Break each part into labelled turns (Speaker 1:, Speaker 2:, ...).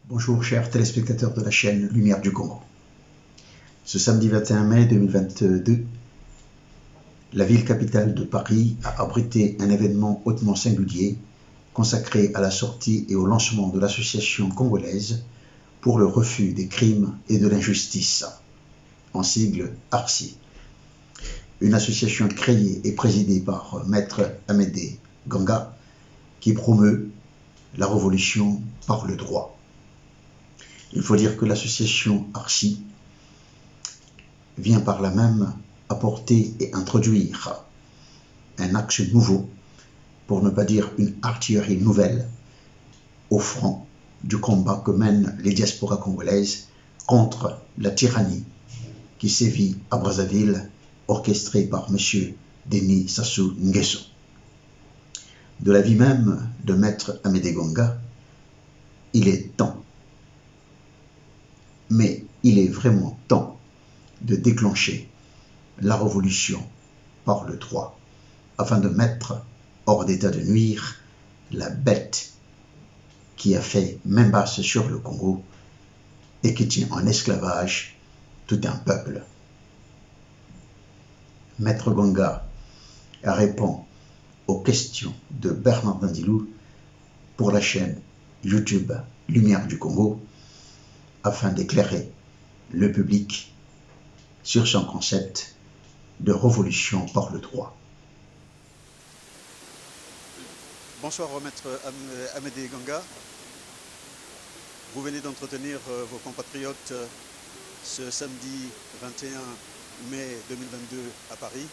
Speaker 1: Bonjour chers téléspectateurs de la chaîne Lumière du Congo. Ce samedi 21 mai 2022, la ville capitale de Paris a abrité un événement hautement singulier consacré à la sortie et au lancement de l'association congolaise pour le refus des crimes et de l'injustice, en sigle ARCI. Une association créée et présidée par Maître Amédée Ganga qui promeut la révolution par le droit. Il faut dire que l'association ARCI vient par là même apporter et introduire un axe nouveau, pour ne pas dire une artillerie nouvelle, au front du combat que mènent les diasporas congolaises contre la tyrannie qui sévit à Brazzaville, orchestrée par M. Denis Sassou Nguesso. De l'avis même de Maître Amédée Ganga, il est temps, mais il est vraiment temps de déclencher la révolution par le droit, afin de mettre hors d'état de nuire la bête qui a fait main basse sur le Congo et qui tient en esclavage tout un peuple. Maître Ganga répond aux questions de Bernard Dandilou pour la chaîne YouTube Lumière du Congo, afin d'éclairer le public sur son concept de révolution par le droit.
Speaker 2: Bonsoir Maître Amédée Ganga. Vous venez d'entretenir vos compatriotes ce samedi 21 mai 2022 à Paris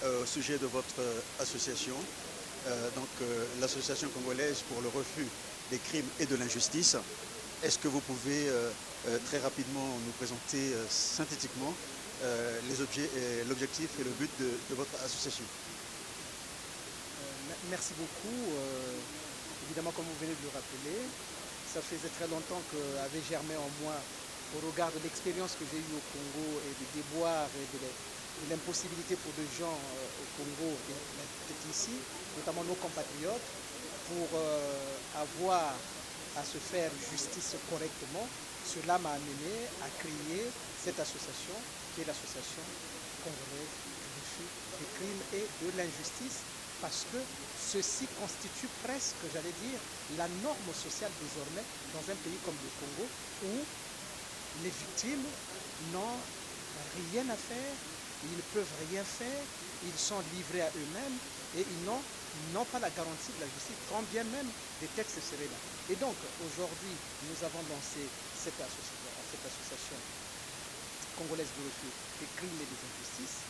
Speaker 2: au sujet de votre association, l'association congolaise pour le refus des crimes et de l'injustice. Est-ce que vous pouvez très rapidement nous présenter synthétiquement l'objectif et le but de votre association?
Speaker 3: Merci beaucoup. Évidemment, comme vous venez de le rappeler, ça faisait très longtemps qu'avait germé en moi, au regard de l'expérience que j'ai eue au Congo et des déboires et de l'impossibilité pour des gens au Congo d'être ici, notamment nos compatriotes, pour avoir à se faire justice correctement. Cela m'a amené à créer cette association qui est l'association congolaise du refus des crimes et de l'injustice, parce que ceci constitue presque, j'allais dire, la norme sociale désormais dans un pays comme le Congo, où les victimes n'ont rien à faire, ils ne peuvent rien faire, ils sont livrés à eux-mêmes et ils n'ont pas la garantie de la justice, quand bien même des textes seraient là. Et donc aujourd'hui, nous avons lancé cette association congolaise de refus des crimes et des injustices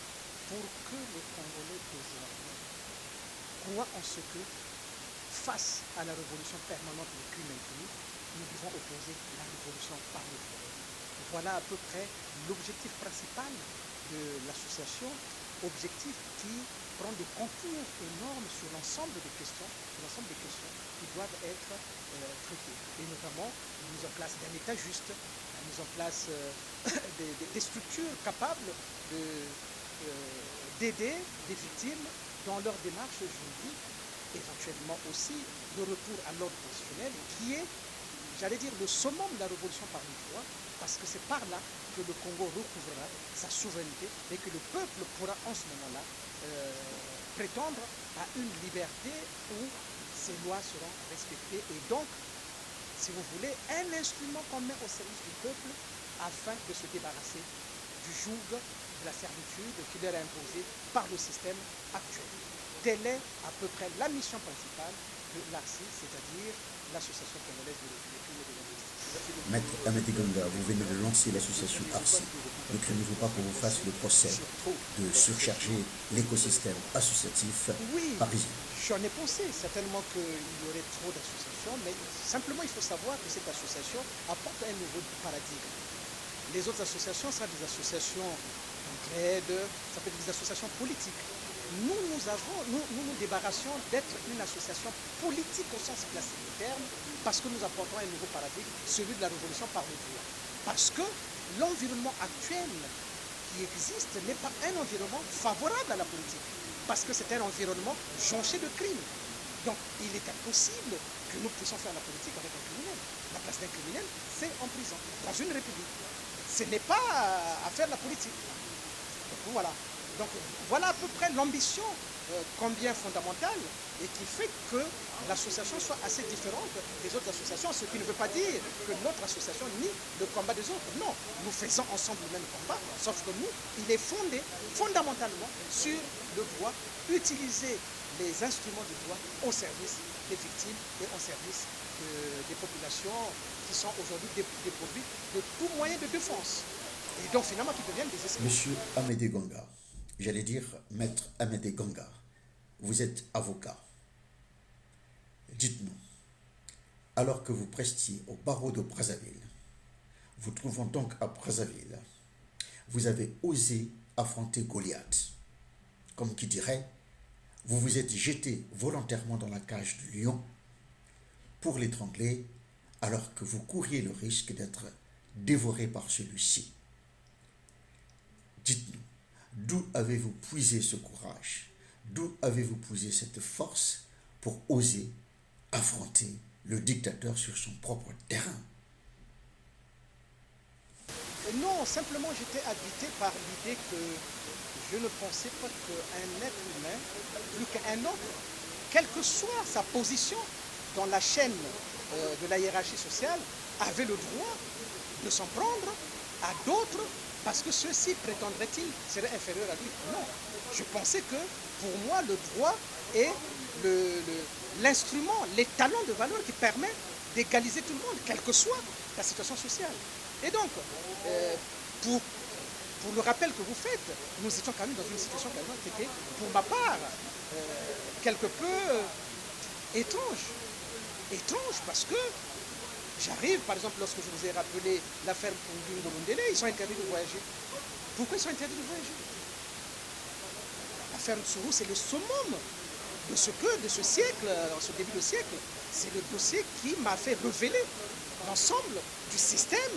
Speaker 3: pour que les Congolais désormais croient en ce que, face à la révolution permanente des crimes impunis, nous devons opposer la révolution par le droit. Voilà à peu près l'objectif principal de l'association, objectif qui prend des contours énormes sur l'ensemble des questions qui doivent être traitées. Et notamment la mise en place d'un État juste, la mise en place des structures capables d'aider des victimes dans leur démarche juridique, éventuellement aussi le retour à l'ordre constitutionnel qui est, j'allais dire, le summum de la révolution par le droit, parce que c'est par là que le Congo recouvrera sa souveraineté et que le peuple pourra en ce moment-là prétendre à une liberté où ces lois seront respectées et donc, si vous voulez, un instrument qu'on met au service du peuple afin de se débarrasser du joug de la servitude qui leur est imposée par le système actuel. Telle est à peu près la mission principale de l'ARCI, c'est-à-dire l'Association congolaise de refus des crimes et de l'injustice.
Speaker 4: Maître Amédée Ganga, vous venez de lancer l'association ARCI. Ne craignez-vous pas qu'on vous fasse le procès de surcharger l'écosystème associatif parisien?
Speaker 3: J'en ai pensé certainement qu'il y aurait trop d'associations, mais simplement il faut savoir que cette association apporte un nouveau paradigme. Les autres associations sont des associations d'entraide, ça peut être des associations politiques. Nous nous débarrassions d'être une association politique au sens classique du terme, parce que nous apportons un nouveau paradigme, celui de la révolution par le droit. Parce que l'environnement actuel qui existe n'est pas un environnement favorable à la politique, parce que c'est un environnement jonché de crimes. Donc, il est impossible que nous puissions faire la politique avec un criminel. La place d'un criminel, c'est en prison, dans une république. Ce n'est pas à faire la politique. Donc, voilà. Donc, voilà à peu près l'ambition combien fondamentale et qui fait que l'association soit assez différente des autres associations, ce qui ne veut pas dire que notre association nie le combat des autres. Non, nous faisons ensemble le même combat, sauf que nous, il est fondé fondamentalement sur le droit, utiliser les instruments du droit au service des victimes et au service des populations qui sont aujourd'hui dépourvues de tout moyen de défense. Et donc finalement qui deviennent des esclaves.
Speaker 4: Monsieur Amédée Ganga, j'allais dire Maître Amédée Ganga, vous êtes avocat. Dites-nous, alors que vous prestiez au barreau de Brazzaville, vous trouvant donc à Brazzaville, vous avez osé affronter Goliath. Comme qui dirait, vous vous êtes jeté volontairement dans la cage du lion pour l'étrangler alors que vous couriez le risque d'être dévoré par celui-ci. Dites-nous, d'où avez-vous puisé ce courage? D'où avez-vous puisé cette force pour oser affronter le dictateur sur son propre terrain?
Speaker 3: Non, simplement j'étais habité par l'idée que je ne pensais pas qu'un être humain, plus qu'un autre, quelle que soit sa position dans la chaîne de la hiérarchie sociale, avait le droit de s'en prendre à d'autres parce que ceux-ci, prétendraient-ils, seraient inférieurs à lui. Non, je pensais que pour moi le droit est l'instrument, l'étalon de valeur qui permet d'égaliser tout le monde, quelle que soit la situation sociale. Et donc, pour le rappel que vous faites, nous étions quand même dans une situation qui était, pour ma part, quelque peu étrange. Étrange parce que j'arrive, par exemple, lorsque je vous ai rappelé l'affaire Punging de Mundele, ils sont interdits de voyager. Pourquoi ils sont interdits de voyager? L'affaire Tsuru, c'est le summum de ce siècle, en ce début de siècle. C'est le dossier qui m'a fait révéler l'ensemble du système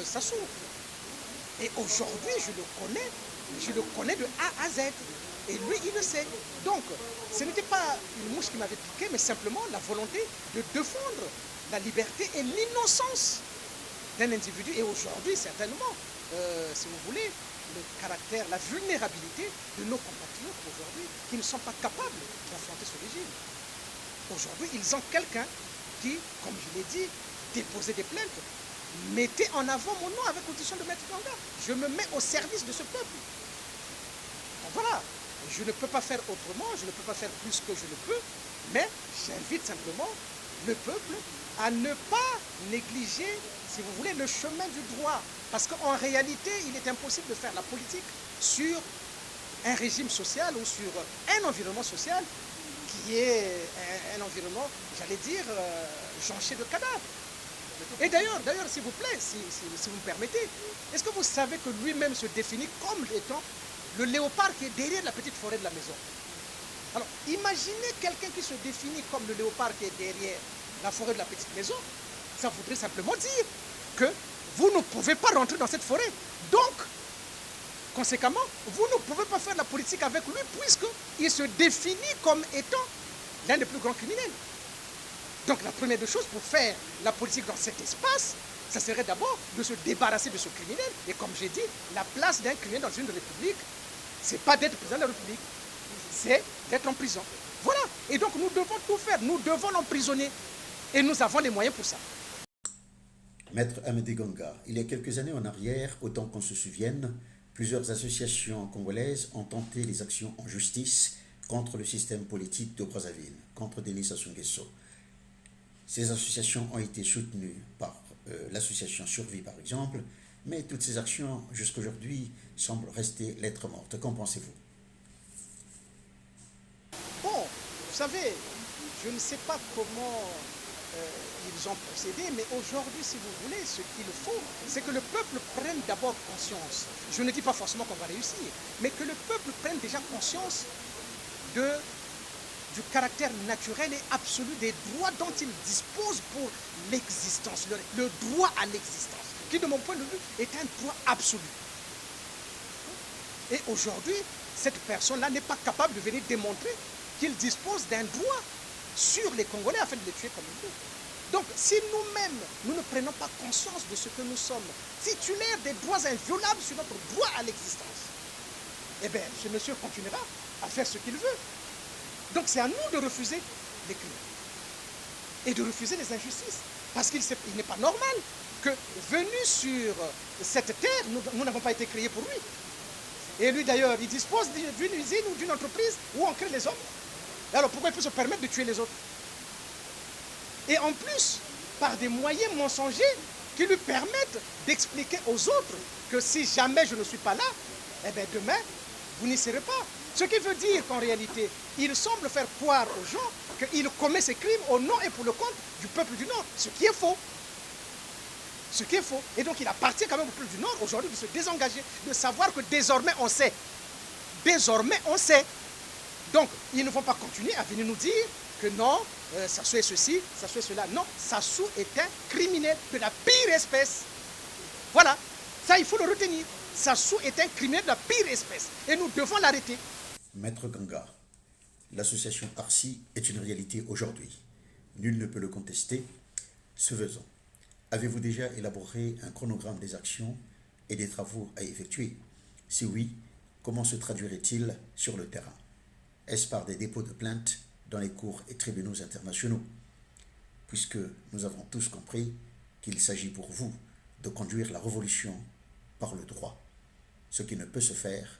Speaker 3: Sassou. Et aujourd'hui, je le connais de A à Z. Et lui, il le sait. Donc, ce n'était pas une mouche qui m'avait piqué, mais simplement la volonté de défendre la liberté et l'innocence d'un individu. Et aujourd'hui, certainement, si vous voulez, le caractère, la vulnérabilité de nos compatriotes aujourd'hui qui ne sont pas capables d'affronter ce régime. Aujourd'hui, ils ont quelqu'un qui, comme je l'ai dit, déposait des plaintes, mettait en avant mon nom avec condition de Maître Ganga. Je me mets au service de ce peuple. Donc voilà, je ne peux pas faire autrement, je ne peux pas faire plus que je ne peux, mais j'invite simplement le peuple à ne pas négliger, si vous voulez, le chemin du droit. Parce qu'en réalité, il est impossible de faire la politique sur un régime social ou sur un environnement social qui est un environnement, j'allais dire, jonché de cadavres. Et d'ailleurs, s'il vous plaît, si vous me permettez, est-ce que vous savez que lui-même se définit comme étant le léopard qui est derrière la petite forêt de la maison? Alors, imaginez quelqu'un qui se définit comme le léopard qui est derrière la forêt de la petite maison, ça voudrait simplement dire que vous ne pouvez pas rentrer dans cette forêt. Donc, conséquemment, vous ne pouvez pas faire la politique avec lui puisqu'il se définit comme étant l'un des plus grands criminels. Donc la première des choses pour faire la politique dans cet espace, ça serait d'abord de se débarrasser de ce criminel. Et comme j'ai dit, la place d'un criminel dans une république, c'est pas d'être président de la République, c'est d'être en prison. Voilà. Et donc nous devons tout faire, nous devons l'emprisonner. Et nous avons les moyens pour ça.
Speaker 4: Maître Amédée Ganga, il y a quelques années en arrière, autant qu'on se souvienne, plusieurs associations congolaises ont tenté les actions en justice contre le système politique de Brazzaville, contre Denis Sassou Nguesso. Ces associations ont été soutenues par l'association Survie, par exemple, mais toutes ces actions, jusqu'à aujourd'hui, semblent rester lettre morte. Qu'en pensez-vous?
Speaker 3: Bon, vous savez, je ne sais pas comment ils ont procédé, mais aujourd'hui, si vous voulez, ce qu'il faut, c'est que le peuple prenne d'abord conscience. Je ne dis pas forcément qu'on va réussir, mais que le peuple prenne déjà conscience du caractère naturel et absolu des droits dont il dispose pour l'existence, le droit à l'existence, qui de mon point de vue est un droit absolu. Et aujourd'hui, cette personne-là n'est pas capable de venir démontrer qu'il dispose d'un droit sur les Congolais afin de les tuer comme il veut. Donc, si nous-mêmes, nous ne prenons pas conscience de ce que nous sommes, titulaires des droits inviolables sur notre droit à l'existence, eh bien, ce monsieur continuera à faire ce qu'il veut. Donc, c'est à nous de refuser les crimes et de refuser les injustices. Parce qu'il n'est pas normal que, venu sur cette terre, nous n'avons pas été créés pour lui. Et lui, d'ailleurs, il dispose d'une usine ou d'une entreprise où on crée les hommes. Alors, pourquoi il peut se permettre de tuer les autres? Et en plus, par des moyens mensongers qui lui permettent d'expliquer aux autres que si jamais je ne suis pas là, eh bien demain, vous n'y serez pas. Ce qui veut dire qu'en réalité, il semble faire croire aux gens qu'il commet ces crimes au nom et pour le compte du peuple du Nord, ce qui est faux. Ce qui est faux. Et donc il appartient quand même au peuple du Nord aujourd'hui de se désengager, de savoir que désormais on sait. Désormais on sait. Donc ils ne vont pas continuer à venir nous dire que non, Sassou est ceci, Sassou est cela. Non, Sassou est un criminel de la pire espèce. Voilà, ça il faut le retenir. Sassou est un criminel de la pire espèce et nous devons l'arrêter.
Speaker 4: Maître Ganga, l'association ARCI est une réalité aujourd'hui. Nul ne peut le contester. Ce faisant, avez-vous déjà élaboré un chronogramme des actions et des travaux à effectuer? Si oui, comment se traduirait-il sur le terrain? Est-ce par des dépôts de plaintes dans les cours et tribunaux internationaux? Puisque nous avons tous compris qu'il s'agit pour vous de conduire la révolution par le droit, ce qui ne peut se faire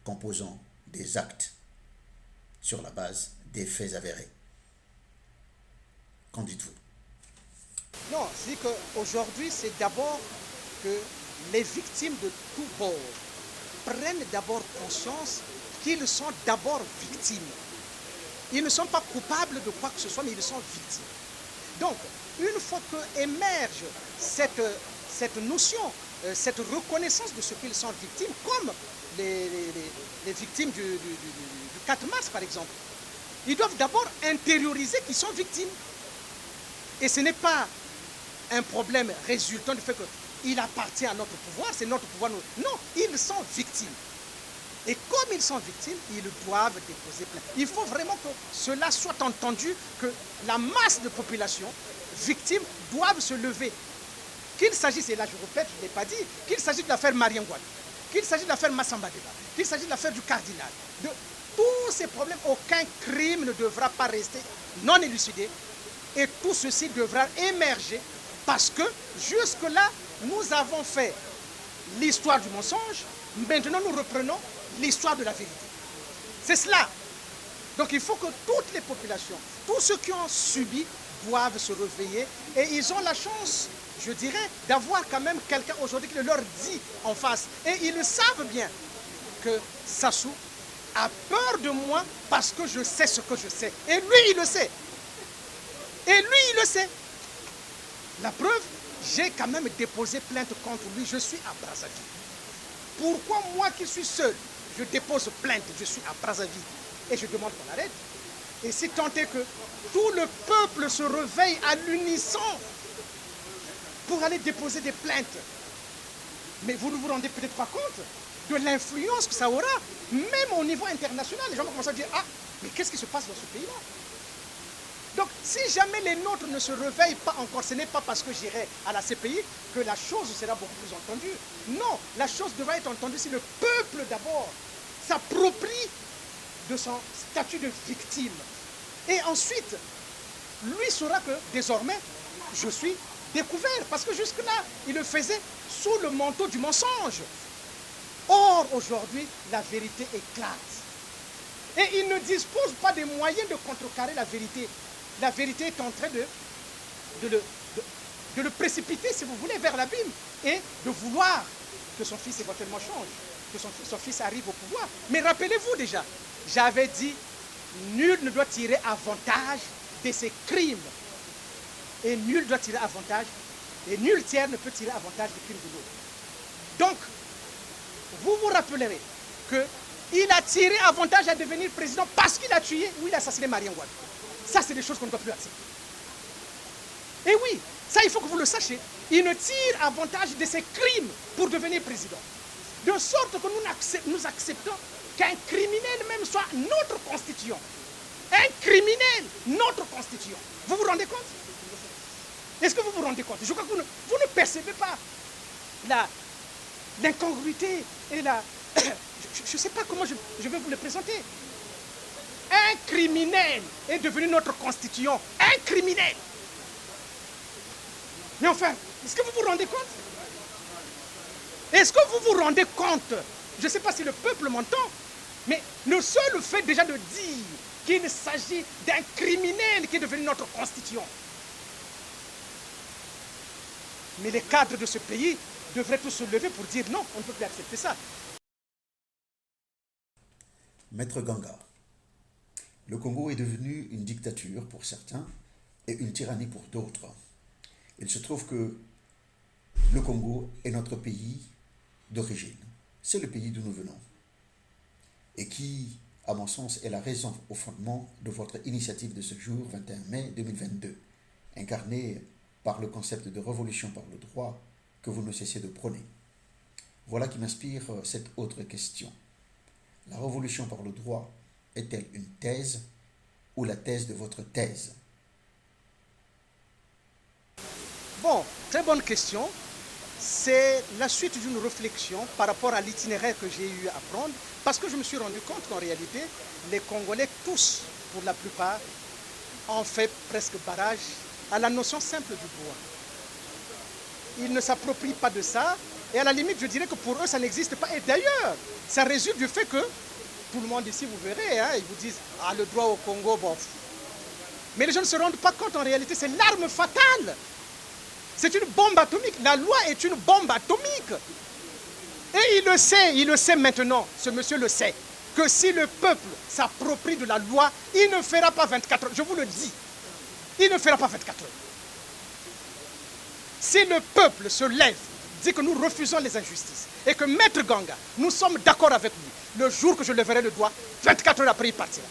Speaker 4: qu'en posant des actes sur la base des faits avérés. Qu'en dites-vous?
Speaker 3: Non, c'est qu'aujourd'hui, c'est d'abord que les victimes de tous bords prennent d'abord conscience qu'ils sont d'abord victimes. Ils ne sont pas coupables de quoi que ce soit, mais ils sont victimes. Donc, une fois qu'émerge cette notion, cette reconnaissance de ce qu'ils sont victimes, comme les victimes du 4 mars par exemple, ils doivent d'abord intérioriser qu'ils sont victimes. Et ce n'est pas un problème résultant du fait qu'il appartient à notre pouvoir, c'est notre pouvoir. Non, ils sont victimes. Et comme ils sont victimes, ils doivent déposer plainte. Il faut vraiment que cela soit entendu, que la masse de population victime doivent se lever. Qu'il s'agisse, et là je répète, je ne l'ai pas dit, qu'il s'agisse de l'affaire Mariam Ngouane, qu'il s'agisse de l'affaire Massamba Deba, qu'il s'agisse de l'affaire du cardinal, de tous ces problèmes, aucun crime ne devra pas rester non élucidé. Et tout ceci devra émerger parce que jusque-là, nous avons fait l'histoire du mensonge. Maintenant, nous reprenons l'histoire de la vérité. C'est cela. Donc, il faut que toutes les populations, tous ceux qui ont subi, doivent se réveiller. Et ils ont la chance, je dirais, d'avoir quand même quelqu'un aujourd'hui qui le leur dit en face. Et ils le savent bien que Sassou a peur de moi parce que je sais ce que je sais. Et lui, il le sait. Et lui, il le sait. La preuve, j'ai quand même déposé plainte contre lui. Je suis à Brazzaville. Pourquoi moi qui suis seul, je dépose plainte, je suis à Brazzaville et je demande qu'on arrête? Et si tant est que tout le peuple se réveille à l'unisson pour aller déposer des plaintes, mais vous ne vous rendez peut-être pas compte de l'influence que ça aura, même au niveau international. Les gens vont commencer à dire, ah, mais qu'est-ce qui se passe dans ce pays-là? Donc, si jamais les nôtres ne se réveillent pas encore, ce n'est pas parce que j'irai à la CPI que la chose sera beaucoup plus entendue. Non, la chose devra être entendue si le peuple d'abord s'approprie de son statut de victime. Et ensuite, lui saura que désormais, je suis découvert. Parce que jusque-là, il le faisait sous le manteau du mensonge. Or, aujourd'hui, la vérité éclate. Et il ne dispose pas des moyens de contrecarrer la vérité. La vérité est en train de le précipiter, si vous voulez, vers l'abîme et de vouloir que son fils éventuellement change, que son fils arrive au pouvoir. Mais rappelez-vous déjà, j'avais dit, nul ne doit tirer avantage de ses crimes. Et nul doit tirer avantage, et nul tiers ne peut tirer avantage des crimes de l'autre. Donc, vous vous rappellerez qu'il a tiré avantage à devenir président parce qu'il a tué ou il a assassiné Mariam Ngouane. Ça, c'est des choses qu'on ne peut plus accepter. Et oui, ça, il faut que vous le sachiez. Il ne tire avantage de ses crimes pour devenir président. De sorte que nous acceptons qu'un criminel même soit notre constituant. Un criminel, notre constituant. Vous vous rendez compte? Est-ce que vous vous rendez compte? Je crois que vous ne percevez pas l'incongruité et la... Je ne sais pas comment je vais vous le présenter. Un criminel est devenu notre constituant. Un criminel. Mais enfin, est-ce que vous vous rendez compte? Est-ce que vous vous rendez compte? Je ne sais pas si le peuple m'entend, mais le seul fait déjà de dire qu'il s'agit d'un criminel qui est devenu notre constituant. Mais les cadres de ce pays devraient tous se lever pour dire non, on ne peut plus accepter ça.
Speaker 4: Maître Ganga, le Congo est devenu une dictature pour certains et une tyrannie pour d'autres. Il se trouve que le Congo est notre pays d'origine. C'est le pays d'où nous venons. Et qui, à mon sens, est la raison au fondement de votre initiative de ce jour, 21 mai 2022, incarnée par le concept de révolution par le droit que vous ne cessez de prôner. Voilà qui m'inspire cette autre question. La révolution par le droit est-elle une thèse ou la thèse de votre thèse?
Speaker 3: Bon, très bonne question. C'est la suite d'une réflexion par rapport à l'itinéraire que j'ai eu à prendre, parce que je me suis rendu compte qu'en réalité, les Congolais, tous, pour la plupart, ont fait presque barrage à la notion simple du droit. Ils ne s'approprient pas de ça, et à la limite, je dirais que pour eux, ça n'existe pas. Et d'ailleurs, ça résulte du fait que, tout le monde ici, vous verrez, hein, ils vous disent « Ah, le droit au Congo, bon. » Mais les gens ne se rendent pas compte, en réalité, c'est l'arme fatale. C'est une bombe atomique. La loi est une bombe atomique. Et il le sait maintenant, ce monsieur le sait, que si le peuple s'approprie de la loi, il ne fera pas 24 heures. Je vous le dis, il ne fera pas 24 heures. Si le peuple se lève, dit que nous refusons les injustices, et que Maître Ganga, nous sommes d'accord avec lui, le jour que je leverai le doigt, 24 heures après, il partira.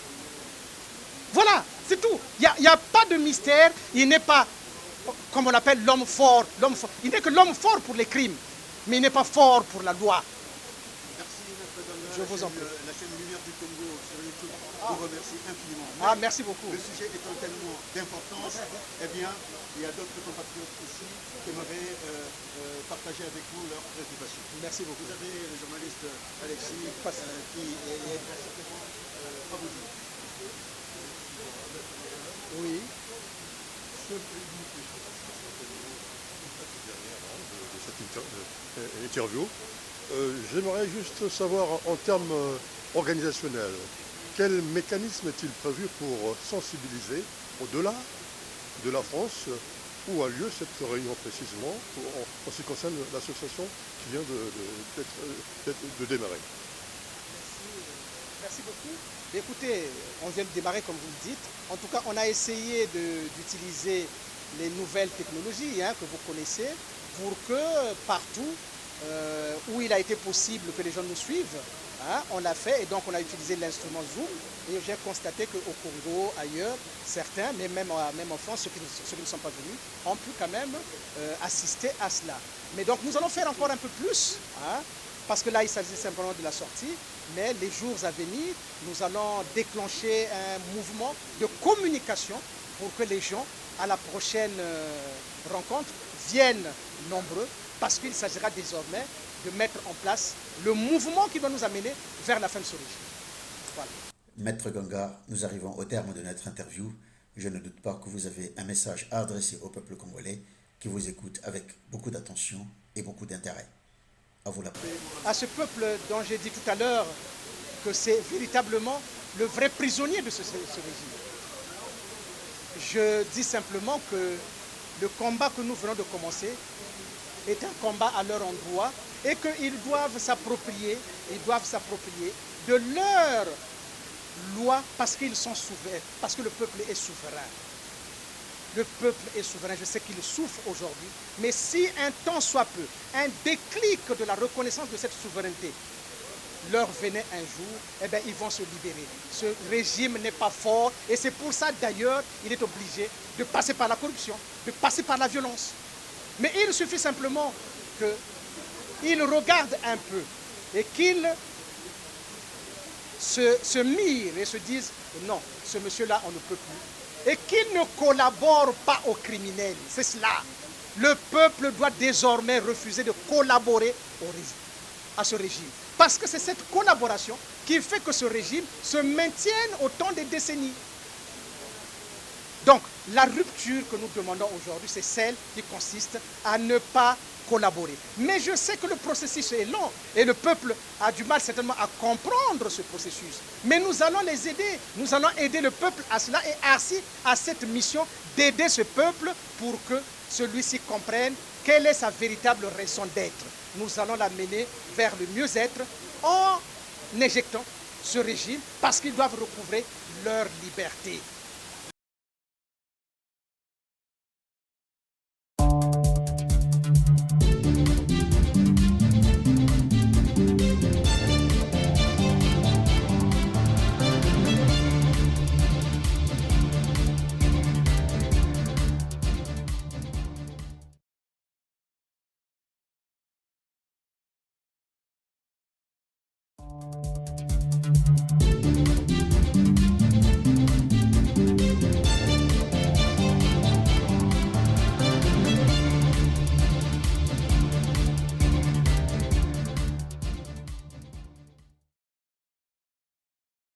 Speaker 3: Voilà, c'est tout. Il n'y a pas de mystère, il n'est pas... comme on l'appelle l'homme fort. Il n'est que l'homme fort pour les crimes, mais il n'est pas fort pour la loi.
Speaker 2: Merci, Maître Ganga.
Speaker 3: Je vous en prie.
Speaker 2: La chaîne Lumière du Congo sur YouTube vous remercie infiniment.
Speaker 3: Ah, merci beaucoup.
Speaker 2: Le sujet étant tellement d'importance, eh bien, il y a d'autres compatriotes ici qui aimeraient partager avec vous leurs préoccupations.
Speaker 3: Merci beaucoup.
Speaker 2: Vous avez le journaliste Alexis qui est à vous dire.
Speaker 3: Oui.
Speaker 5: De cette interview. J'aimerais juste savoir en termes organisationnels, quel mécanisme est-il prévu pour sensibiliser au-delà de la France où a lieu cette réunion précisément en ce qui concerne l'association qui vient de démarrer.
Speaker 3: Merci beaucoup. Écoutez, on vient de démarrer comme vous le dites. En tout cas, on a essayé d'utiliser les nouvelles technologies que vous connaissez pour que partout où il a été possible que les gens nous suivent, on l'a fait et donc on a utilisé l'instrument Zoom et j'ai constaté qu'au Congo, ailleurs, certains, mais même en France, ceux qui ne sont pas venus, ont pu quand même assister à cela. Mais donc nous allons faire encore un peu plus, parce que là il s'agit simplement de la sortie, mais les jours à venir, nous allons déclencher un mouvement de communication pour que les gens, à la prochaine rencontre, viennent nombreux, parce qu'il s'agira désormais de mettre en place le mouvement qui va nous amener vers la fin de ce régime. Voilà.
Speaker 4: Maître Ganga, nous arrivons au terme de notre interview. Je ne doute pas que vous avez un message à adresser au peuple congolais qui vous écoute avec beaucoup d'attention et beaucoup d'intérêt. À vous la parole.
Speaker 3: À ce peuple dont j'ai dit tout à l'heure que c'est véritablement le vrai prisonnier de ce régime. Je dis simplement que le combat que nous venons de commencer est un combat à leur endroit et qu'ils doivent s'approprier de leur loi parce qu'ils sont souverains, parce que le peuple est souverain. Le peuple est souverain, je sais qu'il souffre aujourd'hui, mais si un temps soit peu, un déclic de la reconnaissance de cette souveraineté leur venait un jour, eh bien, ils vont se libérer. Ce régime n'est pas fort et c'est pour ça d'ailleurs il est obligé de passer par la corruption, de passer par la violence. Mais il suffit simplement qu'il regarde un peu et qu'il se mirent et se disent non, ce monsieur-là, on ne peut plus. Et qu'il ne collabore pas aux criminels. C'est cela. Le peuple doit désormais refuser de collaborer à ce régime. Parce que c'est cette collaboration qui fait que ce régime se maintienne au temps des décennies. Donc, la rupture que nous demandons aujourd'hui, c'est celle qui consiste à ne pas collaborer. Mais je sais que le processus est long et le peuple a du mal certainement à comprendre ce processus. Mais nous allons les aider. Nous allons aider le peuple à cela et ainsi à cette mission d'aider ce peuple pour que celui-ci comprenne quelle est sa véritable raison d'être. Nous allons l'amener vers le mieux-être en éjectant ce régime parce qu'ils doivent recouvrer leur liberté.